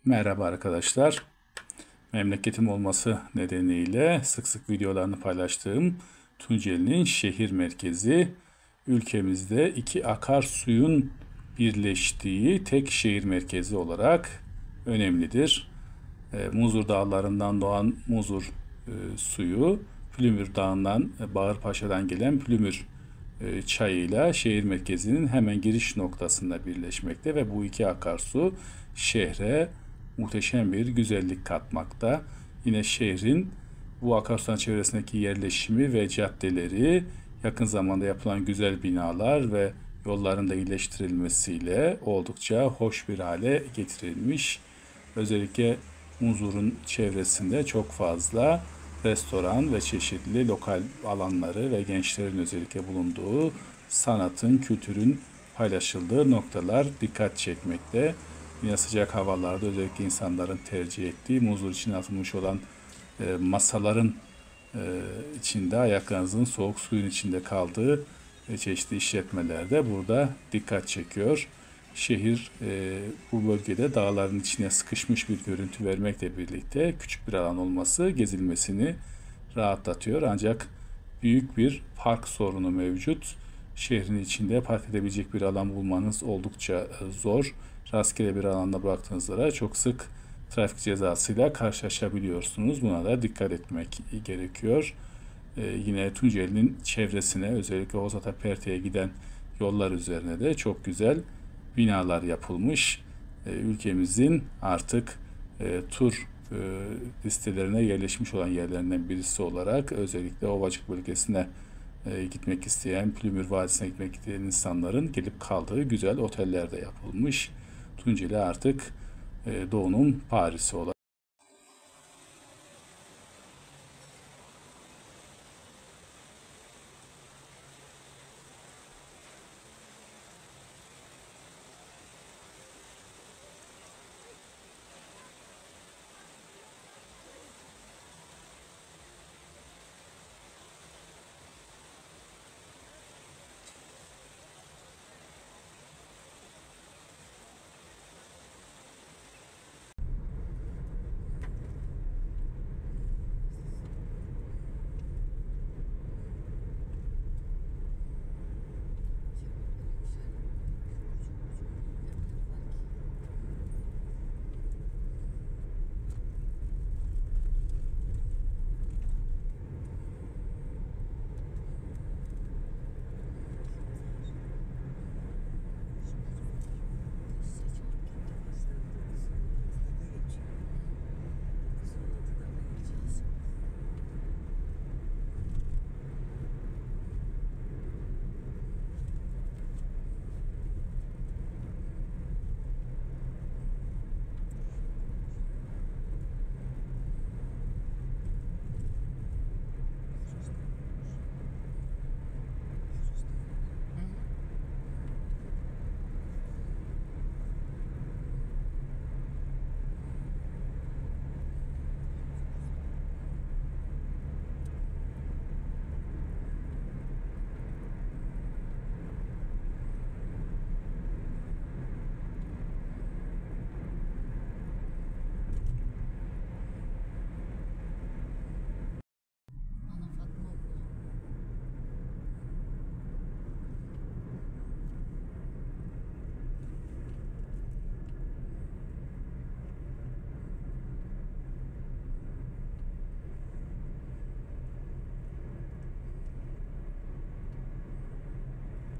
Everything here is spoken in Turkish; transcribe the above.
Merhaba arkadaşlar. Memleketim olması nedeniyle sık sık videolarını paylaştığım Tunceli'nin şehir merkezi, ülkemizde iki akarsuyun birleştiği tek şehir merkezi olarak önemlidir. Muzur Dağları'ndan doğan Muzur suyu, Plümür Dağı'ndan, Bağırpaşa'dan gelen Plümür çayıyla şehir merkezinin hemen giriş noktasında birleşmekte ve bu iki akarsu şehre muhteşem bir güzellik katmakta. Yine şehrin bu akarsuların çevresindeki yerleşimi ve caddeleri, yakın zamanda yapılan güzel binalar ve yolların da iyileştirilmesiyle oldukça hoş bir hale getirilmiş. Özellikle Muzur'un çevresinde çok fazla restoran ve çeşitli lokal alanları ve gençlerin özellikle bulunduğu sanatın, kültürün paylaşıldığı noktalar dikkat çekmekte. Yine sıcak havalarda özellikle insanların tercih ettiği Muzur için atılmış olan masaların içinde ayaklarınızın soğuk suyun içinde kaldığı çeşitli işletmelerde burada dikkat çekiyor. Şehir bu bölgede dağların içine sıkışmış bir görüntü vermekle birlikte küçük bir alan olması gezilmesini rahatlatıyor. Ancak büyük bir park sorunu mevcut. Şehrin içinde park edebilecek bir alan bulmanız oldukça zor. Rastgele bir alanda bıraktığınızda çok sık trafik cezasıyla karşılaşabiliyorsunuz. Buna da dikkat etmek gerekiyor. Yine Tunceli'nin çevresine, özellikle Hozata Perte'ye giden yollar üzerine de çok güzel binalar yapılmış. Ülkemizin artık tur listelerine yerleşmiş olan yerlerinden birisi olarak özellikle Ovacık bölgesine gitmek isteyen, Plümür Vadisi'ne gitmek isteyen insanların gelip kaldığı güzel oteller de yapılmış. Tunceli artık Doğu'nun Paris'i olarak